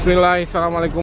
Bismillah, assalamualaikum.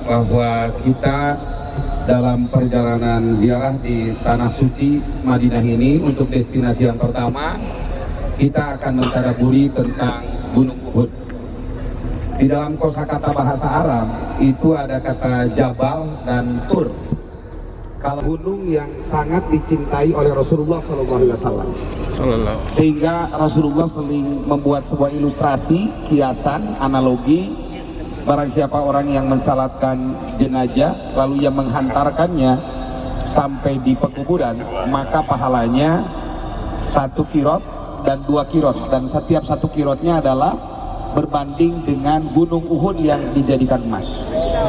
Bahwa kita dalam perjalanan ziarah di Tanah Suci Madinah ini, untuk destinasi yang pertama kita akan mentadaburi tentang Gunung Uhud. Di dalam kosakata bahasa Arab itu ada kata Jabal dan Tur. Kalau gunung yang sangat dicintai oleh Rasulullah SAW, sehingga Rasulullah sering membuat sebuah ilustrasi, kiasan, analogi. Barang siapa orang yang mensalatkan jenazah lalu yang menghantarkannya sampai di pekuburan, maka pahalanya 1 kirot dan 2 kirot, dan setiap 1 kirotnya adalah berbanding dengan gunung Uhud yang dijadikan emas.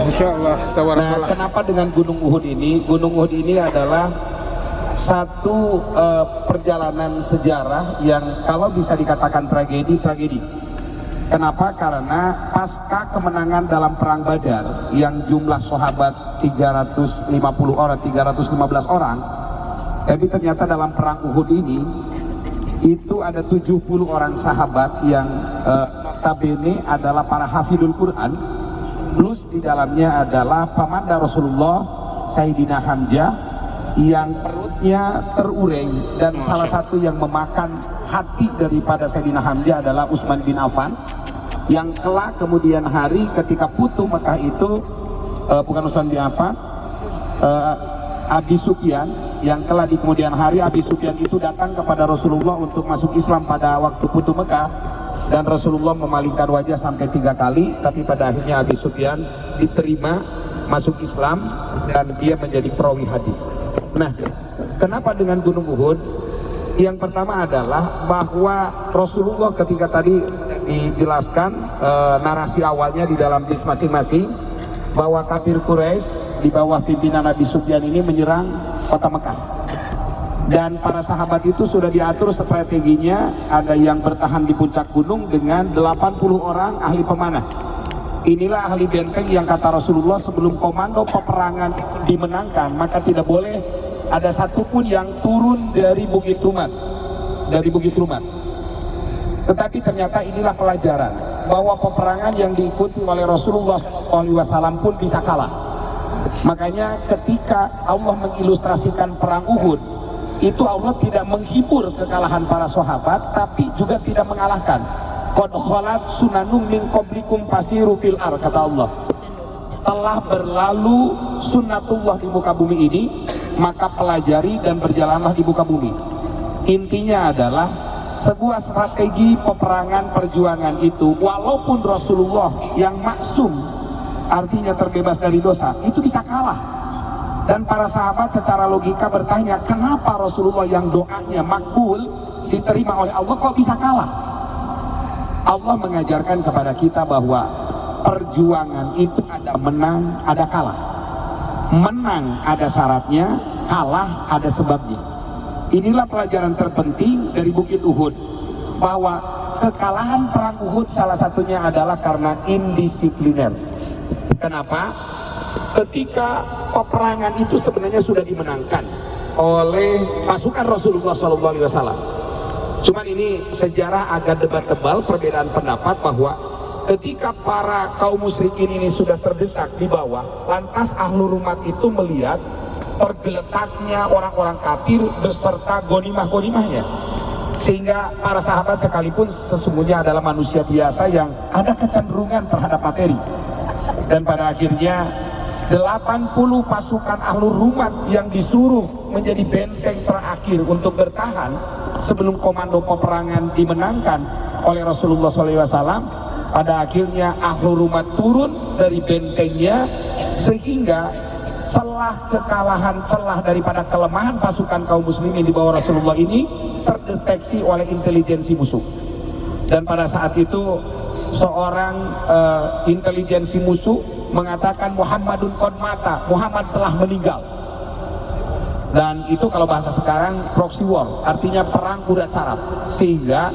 Masya Allah. Nah, kenapa dengan gunung Uhud ini? Gunung Uhud ini adalah satu perjalanan sejarah yang kalau bisa dikatakan tragedi. Kenapa? Karena pasca kemenangan dalam perang Badar yang jumlah sahabat 350 orang, 315 orang, tapi ternyata dalam perang Uhud ini itu ada 70 orang sahabat yang notabene adalah para hafidul Quran, plus di dalamnya adalah pamanda Rasulullah Sayyidina Hamzah yang perutnya terurai, dan salah satu yang memakan hati daripada Sayyidina Hamzah adalah Utsman bin Affan, yang kelak kemudian hari ketika Futuh Mekah itu bukan Utsman bin Affan, Abi Sufyan, yang kelak di kemudian hari Abi Sufyan itu datang kepada Rasulullah untuk masuk Islam pada waktu Futuh Mekah, dan Rasulullah memalingkan wajah sampai 3 kali, tapi pada akhirnya Abi Sufyan diterima masuk Islam dan dia menjadi perawi hadis. Nah, kenapa dengan Gunung Uhud? Yang pertama adalah bahwa Rasulullah ketika tadi dijelaskan narasi awalnya di dalam hadis masing-masing, bahwa kafir Quraisy di bawah pimpinan Abi Sufyan ini menyerang kota Mekah, dan para sahabat itu sudah diatur strateginya. Ada yang bertahan di puncak gunung dengan 80 orang ahli pemanah. Inilah ahli benteng yang kata Rasulullah, sebelum komando peperangan dimenangkan maka tidak boleh ada satupun yang turun dari Bukit Rumat, Tetapi ternyata inilah pelajaran bahwa peperangan yang diikuti oleh Rasulullah SAW pun bisa kalah. Makanya ketika Allah mengilustrasikan perang Uhud, itu Allah tidak menghibur kekalahan para sahabat, tapi juga tidak mengalahkan. Qad khalat sunanum min qablikum fasiru fil ar, kata Allah. Telah berlalu sunnatullah di muka bumi ini, maka pelajari dan berjalanlah di muka bumi. Intinya adalah sebuah strategi peperangan perjuangan itu, walaupun Rasulullah yang maksum, artinya terbebas dari dosa, itu bisa kalah. Dan para sahabat secara logika bertanya, kenapa Rasulullah yang doanya makbul diterima oleh Allah kok bisa kalah? Allah mengajarkan kepada kita bahwa perjuangan itu ada menang, ada kalah. Menang ada syaratnya, kalah ada sebabnya. Inilah pelajaran terpenting dari Bukit Uhud, bahwa kekalahan perang Uhud salah satunya adalah karena indisipliner. Kenapa? Ketika peperangan itu sebenarnya sudah dimenangkan oleh pasukan Rasulullah SAW. Cuman ini sejarah agak debat tebal, perbedaan pendapat bahwa ketika para kaum musyrikin ini sudah terdesak di bawah, lantas Ahlul Rumat itu melihat tergeletaknya orang-orang kafir beserta gonimah-gonimahnya, sehingga para sahabat sekalipun sesungguhnya adalah manusia biasa yang ada kecenderungan terhadap materi, dan pada akhirnya 80 pasukan Ahlul Rumat yang disuruh menjadi benteng terakhir untuk bertahan sebelum komando peperangan dimenangkan oleh Rasulullah SAW, pada akhirnya Ahlul Rumat turun dari bentengnya, sehingga celah daripada kelemahan pasukan kaum muslimin di bawah Rasulullah ini terdeteksi oleh intelijensi musuh. Dan pada saat itu seorang intelijensi musuh mengatakan Muhammadun qad mata, Muhammad telah meninggal. Dan itu kalau bahasa sekarang proxy war, artinya perang urat saraf, sehingga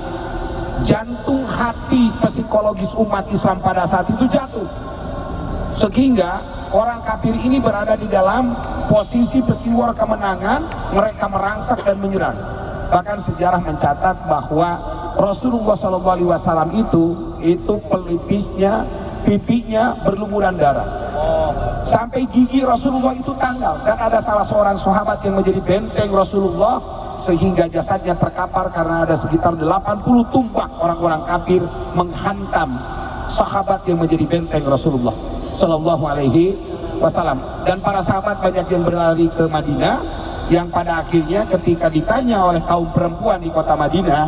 jantung hati psikologis umat Islam pada saat itu jatuh, sehingga orang kafir ini berada di dalam posisi pesiwar kemenangan, mereka merangsak dan menyerang. Bahkan sejarah mencatat bahwa Rasulullah SAW itu pelipisnya, pipinya berlumuran darah, sampai gigi Rasulullah itu tanggal, dan ada salah seorang sahabat yang menjadi benteng Rasulullah, sehingga jasadnya terkapar karena ada sekitar 80 tumbak orang-orang kafir menghantam sahabat yang menjadi benteng Rasulullah Sallallahu Alaihi Wasallam. Dan para sahabat banyak yang berlari ke Madinah, yang pada akhirnya ketika ditanya oleh kaum perempuan di kota Madinah,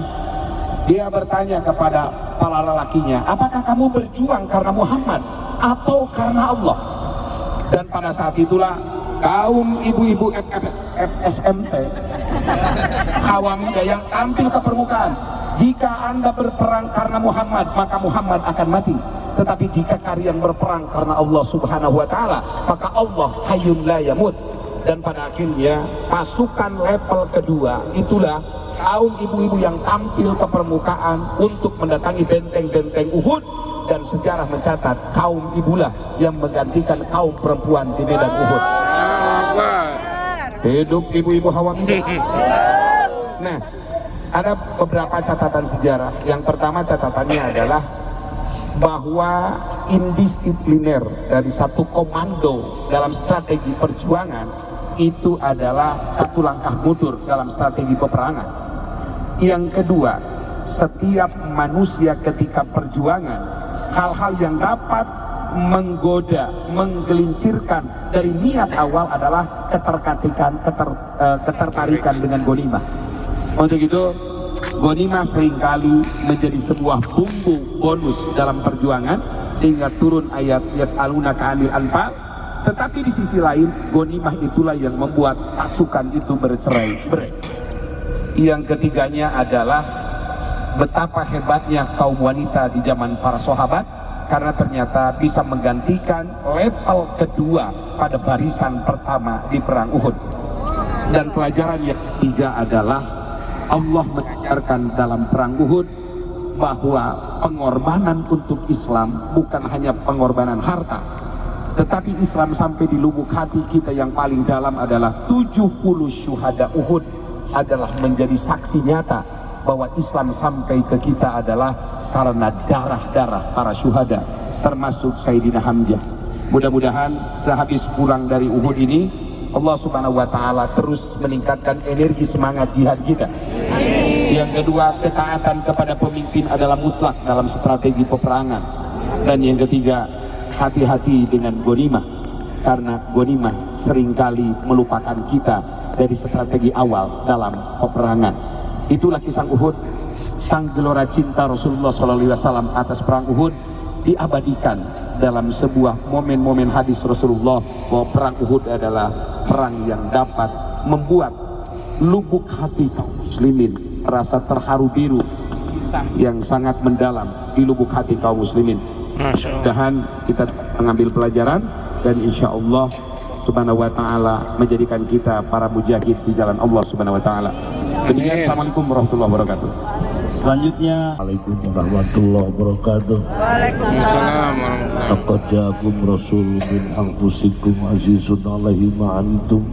dia bertanya kepada para lelakinya, apakah kamu berjuang karena Muhammad atau karena Allah? Dan pada saat itulah kaum ibu-ibu FSMT, Hawamidah yang tampil ke permukaan, jika Anda berperang karena Muhammad, maka Muhammad akan mati. Tetapi jika kalian berperang karena Allah Subhanahu wa Ta'ala, maka Allah hayyun la yamut. Dan pada akhirnya pasukan level kedua itulah kaum ibu-ibu yang tampil ke permukaan untuk mendatangi benteng-benteng Uhud, dan sejarah mencatat kaum ibulah yang menggantikan kaum perempuan di medan Uhud. Hidup ibu-ibu Hawamidah. Nah, ada beberapa catatan sejarah. Yang pertama catatannya adalah bahwa indisipliner dari satu komando dalam strategi perjuangan itu adalah satu langkah mundur dalam strategi peperangan. Yang kedua, setiap manusia ketika perjuangan, hal-hal yang dapat menggoda, menggelincirkan dari niat awal adalah ketertarikan dengan gonimah. Untuk itu gonimah seringkali menjadi sebuah bumbu bonus dalam perjuangan, sehingga turun ayat yas'alunaka 'anil anfal. Tetapi di sisi lain, gonimah itulah yang membuat pasukan itu bercerai-berai. Yang ketiganya adalah betapa hebatnya kaum wanita di zaman para sahabat, karena ternyata bisa menggantikan level kedua pada barisan pertama di perang Uhud. Dan pelajaran yang ketiga adalah Allah mengajarkan dalam perang Uhud bahwa pengorbanan untuk Islam bukan hanya pengorbanan harta, tetapi Islam sampai di lubuk hati kita yang paling dalam adalah 70 syuhada Uhud adalah menjadi saksi nyata bahwa Islam sampai ke kita adalah karena darah-darah para syuhada, termasuk Sayyidina Hamzah. Mudah-mudahan sehabis pulang dari Uhud ini, Allah Subhanahu wa Ta'ala terus meningkatkan energi semangat jihad kita. Yang kedua, ketaatan kepada pemimpin adalah mutlak dalam strategi peperangan. Dan yang ketiga, hati-hati dengan gonimah, karena gonimah seringkali melupakan kita dari strategi awal dalam peperangan. Itulah kisah Uhud. Sang gelora cinta Rasulullah SAW atas perang Uhud diabadikan dalam sebuah momen-momen hadis Rasulullah, bahwa perang Uhud adalah perang yang dapat membuat lubuk hati kaum muslimin merasa terharu biru yang sangat mendalam di lubuk hati kaum muslimin. Mudah-mudahan kita mengambil pelajaran, dan insya Allah Subhanahu wa Ta'ala menjadikan kita para mujahid di jalan Allah Subhanahu wa Ta'ala. Demikian, Assalamualaikum warahmatullahi wabarakatuh. Selanjutnya, Waalaikumsalam warahmatullahi wabarakatuh. Waalaikumsalam warahmatullahi Laqad ja'akum rasulun min anfusikum azizun 'alaihi ma 'anittum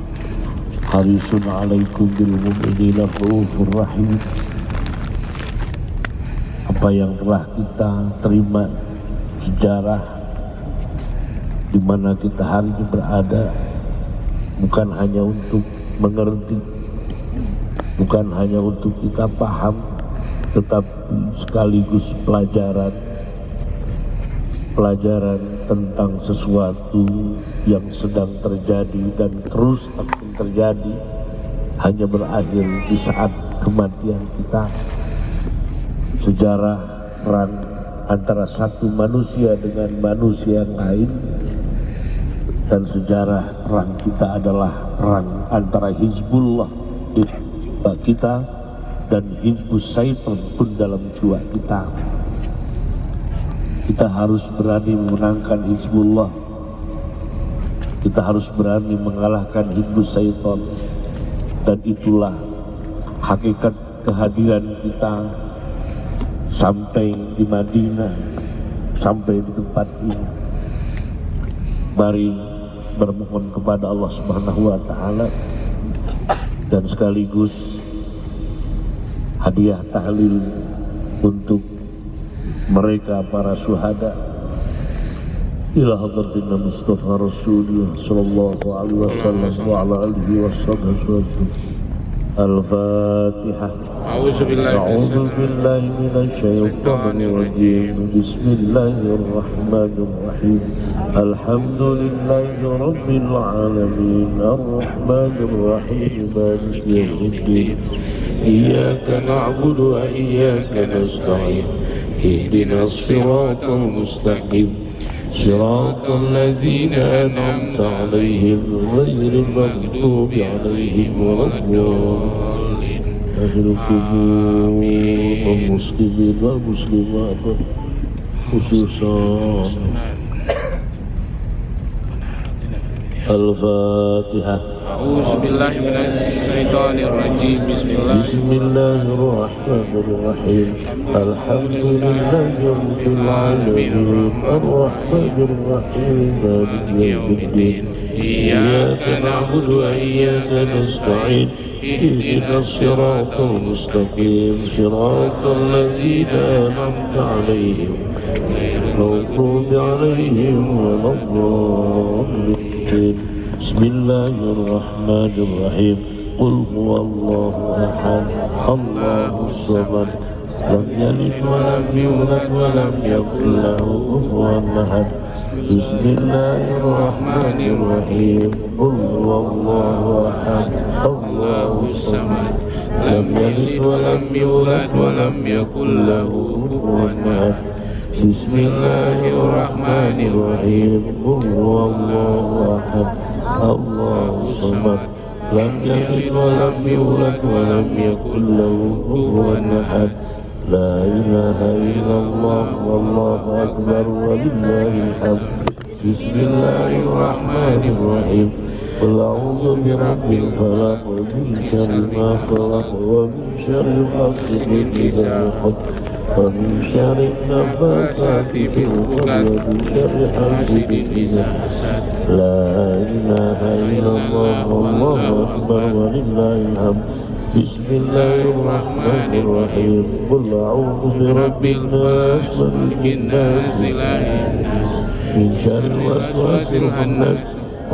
harisun 'alaikum bil mu'minina raufur rahim. Apa yang telah kita terima sejarah di mana kita hari ini berada, bukan hanya untuk mengerti, bukan hanya untuk kita paham, tetapi sekaligus pelajaran tentang sesuatu yang sedang terjadi dan terus akan terjadi, hanya berakhir di saat kematian kita. Sejarah perang antara satu manusia dengan manusia yang lain, dan sejarah perang kita adalah perang antara Hizbullah kita dan Hizbus Syaitan pun dalam jiwa kita. Kita harus berani memenangkan Hizbullah, kita harus berani mengalahkan Hizbus Syaitan, dan itulah hakikat kehadiran kita sampai di Madinah, sampai di tempat ini. Mari bermohon kepada Allah Subhanahu wa Ta'ala, dan sekaligus hadiah tahlil untuk mereka para syuhada ila hadratina Mustafa Rasulullah sallallahu alaihi wasallam wa ala alihi wasallam. Al-Fatihah. A'udzu billahi minasyaitonir rajim. Bismillahirrahmanirrahim. Alhamdulillahi rabbil alamin. Arrahmanir rahim. Maliki yaumiddin. Iyyaka na'budu wa iyyaka nasta'in. Ihdinas siratal mustaqim. صراط الذين أنعمت عليهم غير المغضوب عليهم ولا الضالين. المسلمين والمسلمات خصوصا. الفاتحة. أعوذ بالله من الشيطان الرجيم. بسم الله الرحمن الرحيم. الحمد لله رب العالمين. الرحمن الرحيم. مالك يوم الدين. إياك نعبد وإياك نستعين. اهدنا الصراط المستقيم. صراط الذين أنعمت عليهم غير المغضوب عليهم ولا الضالين. بسم الله الرحمن الرحيم. قل هو الله أحد الله الصمد لم يلد ولم يولد ولم يكن له كفوا أحد. بسم الله الرحمن الرحيم. قل هو الله أحد الله الصمد لم يلد ولم يولد ولم يكن له كفوا أحد. بسم الله الرحمن الرحيم. قل هو الله أحد الله الصمد لم يلد ولم يولد ولم يكن له كفوا أحد. لا إله إلا الله والله أكبر ولله الحمد. بسم الله الرحمن الرحيم. قل أعوذ برب الفلق ومن شر ما خلق ومن شر غاسق إذا وقب ومن شر النفاثات في العقد ومن شر حاسد إذا حسد. لا إله إلا الله والله أكبر ولله الحمد. بسم الله الرحمن الرحيم. قل أعوذ برب الناس ملك الناس إله الناس من شر الوسواس الخناس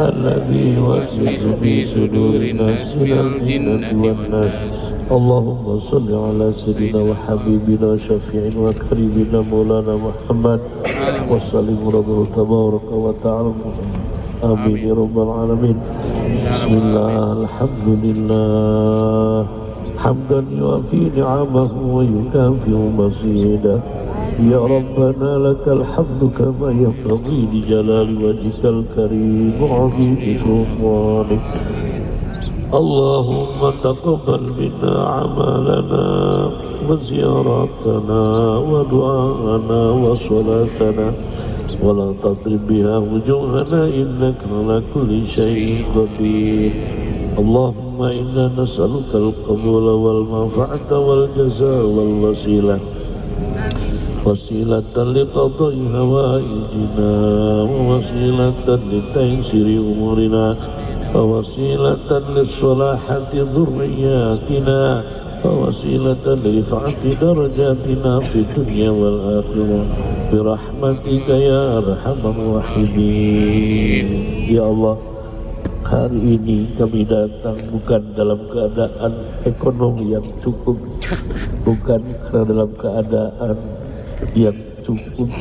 الذي يوسوس في صدور الناس من الجنة والناس. اللهم صل على سيدنا وحبيبنا وشفيعنا وكريمنا مولانا محمد وسلم ربنا تبارك وتعالى. آمين يا رب العالمين. بسم الله الحمد لله حمدا يوافي نعمه ويكافئ مزيده. يا ربنا لك الحمد كما ينبغي لجلال وجهك الكريم وعظيم سلطانك. اللهم تقبل منا أعمالنا وزياراتنا ودعاءنا وصلاتنا ولا تضرب بها وجوهنا إنك على كل شيء قدير. اللهم إنا نسألك القبول والمنفعة والجزاء والوسيلة وسيلة لقضاء هوائجنا ووسيلة لتيسير أمورنا ووسيلة لصلاحة ذرياتنا ووسيلة لرفعة درجاتنا في الدنيا والآخرة برحمتك يا أرحم الراحمين. Ya Allah, hari ini kami datang bukan dalam keadaan ekonomi yang cukup, bukan karena dalam keadaan yang cukup,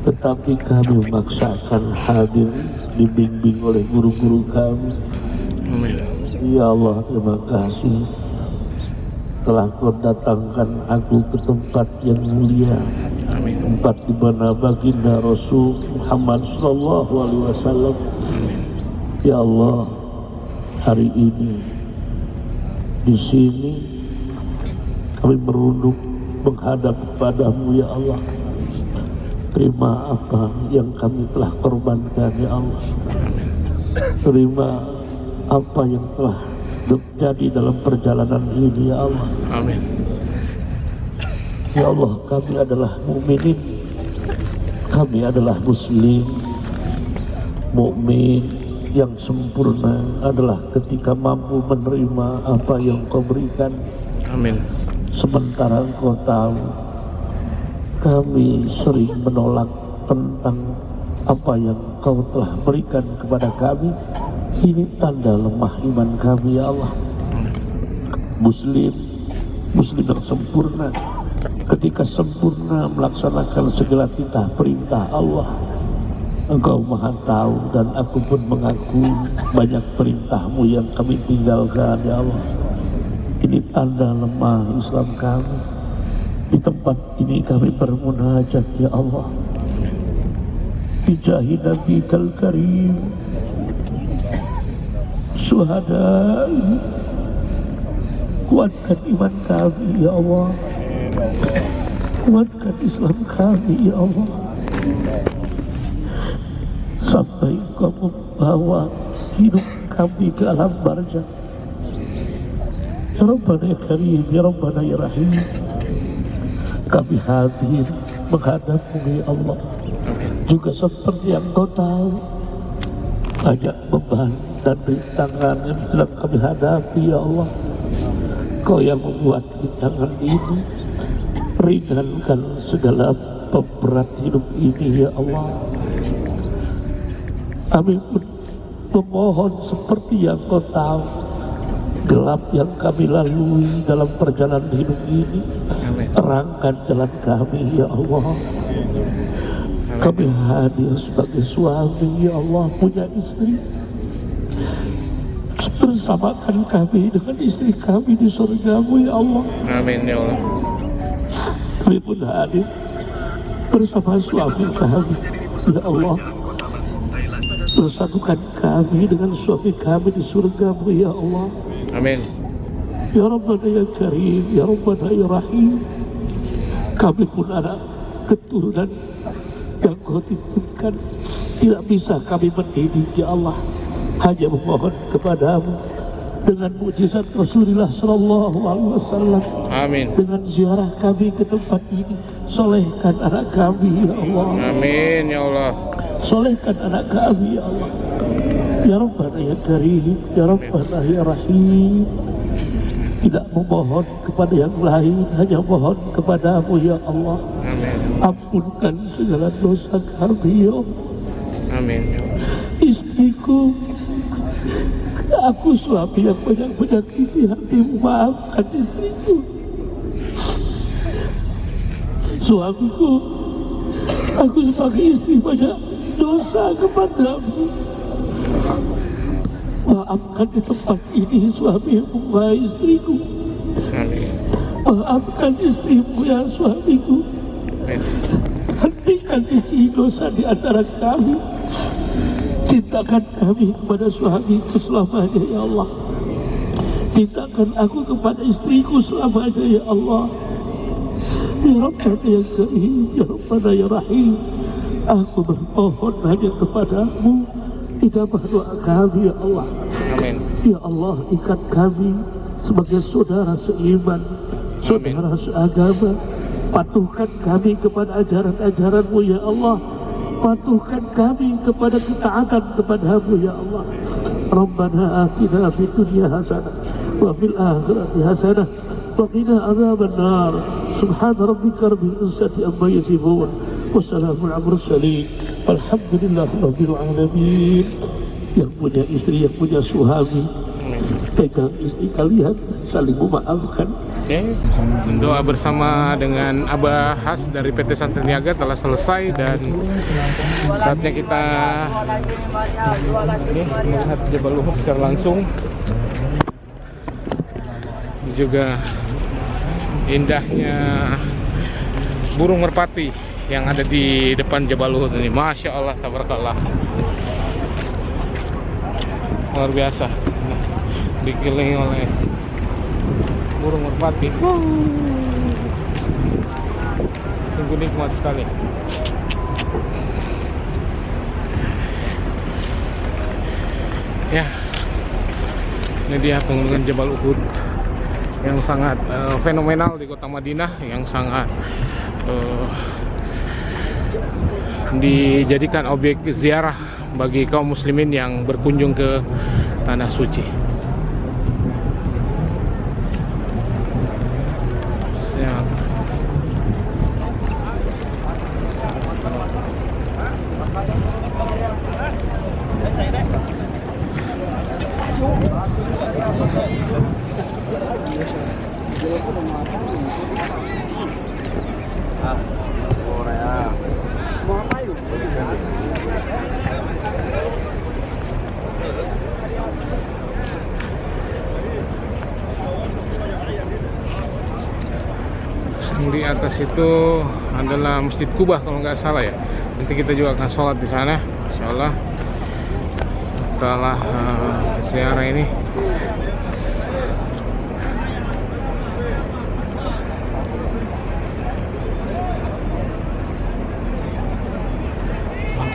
tetapi kami memaksakan hadir dibimbing oleh guru-guru kami. Ya Allah, terima kasih telah Kau datangkan aku ke tempat yang mulia, tempat di mana baginda Rasul Muhammad Sallallahu Alaihi Wasallam. Ya Allah, hari ini di sini kami merunduk menghadap kepadamu ya Allah. Terima apa yang kami telah korbankan ya Allah. Terima apa yang telah terjadi dalam perjalanan ini ya Allah. Amin. Ya Allah, kami adalah mukminin, kami adalah muslim. Mukmin yang sempurna adalah ketika mampu menerima apa yang Kau berikan. Amin. Sementara Engkau tahu kami sering menolak tentang apa yang Kau telah berikan kepada kami. Ini tanda lemah iman kami ya Allah. Muslim yang sempurna ketika sempurna melaksanakan segala titah perintah Allah. Engkau maha tahu dan aku pun mengaku banyak perintahmu yang kami tinggalkan ya Allah. Ini tanda lemah Islam kami. Di tempat ini kami bermunajat ya Allah. Bijahi Nabi Kal Karim, syuhada, kuatkan iman kami ya Allah. Kuatkan Islam kami ya Allah, sampai Engkau membawa hidup kami ke alam barzakh. Ya Rabbana ya Karim, ya Rabbana ya Rahim, kami hadir menghadapmu ya Allah. Juga seperti yang Kau tahu, banyak beban dan rintangan yang sedang kami hadapi ya Allah. Kau yang membuat rintangan ini, ringankan segala pemberat hidup ini ya Allah. Kami pun memohon seperti yang Kau tahu, gelap yang kami lalui dalam perjalanan hidup ini, terangkan jalan kami ya Allah. Kami hadir sebagai suami ya Allah, punya istri, bersamakan kami dengan istri kami di surga-Mu ya Allah. Amin ya Allah. Kami pun hadir bersama suami kami ya Allah. Bersatukan kami dengan suami kami di surga-Mu ya Allah. Amin. Ya Rabbana ya Karim, ya Rabbana ya Rahim. Kami pun anak keturunan yang Kau titipkan, tidak bisa kami mendidik ya Allah. Hanya memohon kepadamu dengan mukjizat Rasulullah Sallallahu Alaihi Wasallam. Amin. Dengan ziarah kami ke tempat ini, solehkan anak kami ya Allah. Amin ya Allah. Solehkan anak kami ya Allah. Ya Rabbana ya Karim, ya Rabbana ya Rahim. Tidak memohon kepada yang lain, hanya mohon kepadamu ya Allah. Amin. Ampunkan segala dosa kami ya Allah. Amin ya Allah. Istriku, aku suami yang banyak menyakiti hatimu, maafkan istriku. Suamiku, aku sebagai istri banyak dosa kepadamu. Maafkan di tempat ini suami yang membaik istriku. Amin. Maafkan istrimu ya suamiku. Amin. Hentikan isi dosa di antara kami. Cintakan kami kepada suamiku selamanya ya Allah. Cintakan aku kepada istriku selamanya ya Allah. Ya Rabbana ya Karim, ya Rabbana ya Rahim. Aku bermohon hanya kepadamu, ijabah doa kami ya Allah. Amin. Ya Allah, ikat kami sebagai saudara seiman, saudara seagama. Patuhkan kami kepada ajaran-ajaran-Mu ya Allah. Patuhkan kami kepada ketaatan kepada-Mu ya Allah. Rabbana atina fid dunya hasanah wa fil akhirati hasanah وقنا عذاب النار سبحان ربك رب العزة عما يصفون وسلام على المرسلين والحمد لله رب العالمين. Yang punya istri, yang punya suami, pegang istri kalian, saling memaafkan. Oke, doa bersama dengan Abah Has dari PT Santri Niaga telah selesai dan saatnya kita melihat Jabal Uhud secara langsung. Juga indahnya burung merpati yang ada di depan Jabal Uhud ini, masya Allah, tabarakallah, luar biasa, dikelilingi oleh burung merpati. Sungguh nikmat sekali. Ya, ini dia pegunungan Jabal Uhud yang sangat fenomenal di kota Madinah, yang sangat dijadikan objek ziarah bagi kaum muslimin yang berkunjung ke tanah suci. Siap. Di atas itu adalah Masjid Kubah kalau nggak salah ya. Nanti kita juga akan sholat di sana, insya Allah. Setelah ziarah ini,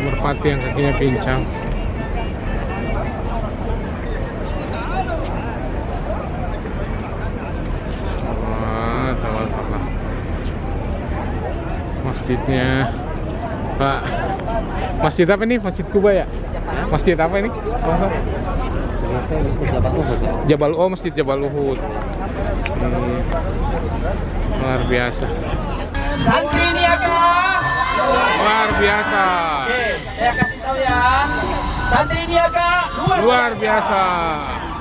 merpati yang kakinya pincang. Masjidnya, Pak. Masjid apa nih? Masjid Kuba ya? Masjid apa ini? Jabal Uhud. Masjid Jabal Uhud. Luar biasa. Santri Niaga. Luar biasa. Oke, saya kasih tahu ya. Santri Niaga Luar biasa.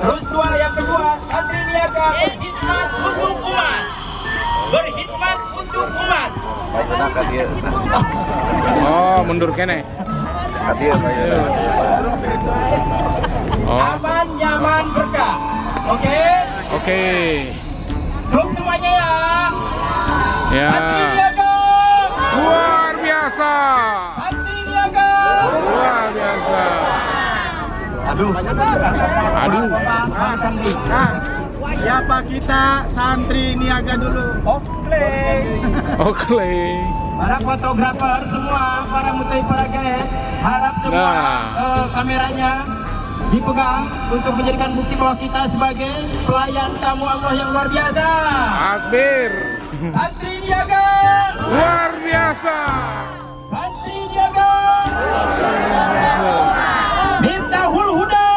Terus dua yang kedua, Santri Niaga berkhidmat untuk umat. Berkhidmat untuk umat. Oh, mundur kene. Oh, Aman, nyaman, berkah. Oke? oke. Grup semuanya ya. Ya. Santri Niaga. Luar biasa. Santri Niaga. Luar biasa. Aduh. Siapa kita? Santri Niaga dulu. Oke. Oke. Para fotografer semua, para mutai para guide, harap semua kameranya dipegang untuk menjadikan bukti bahwa kita sebagai pelayan tamu Allah yang luar biasa. Takbir. Santri Niaga. Luar biasa. Santri Niaga. Miftahul Huda.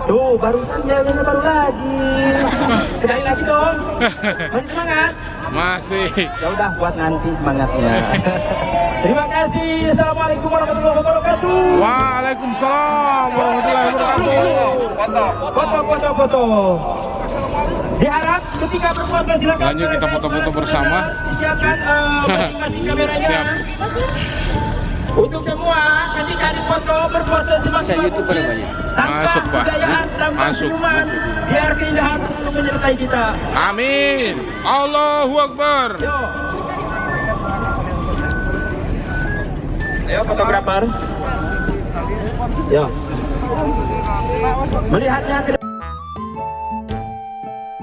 Tuh barusan jawabnya baru lagi. Sekali lagi dong. Masih semangat? Masih. Ya udah buat nanti semangatnya. Terima kasih. Assalamualaikum warahmatullahi wabarakatuh. Waalaikumsalam warahmatullahi wabarakatuh. Foto. Diharap ketika berfoto silakan. Lanjut kita foto-foto bersama. Disiapkan masing-masing kameranya. Siap. Untuk semua ketika dipoto berpose semaksimal mungkin. Tanpa Masuk, Pak. kebudayaan, tanpa Masuk. senyuman, biar keindahan selalu menyertai kita. Amin. Allahu Akbar. Yo. Ayo fotografer. Yo. Melihatnya ke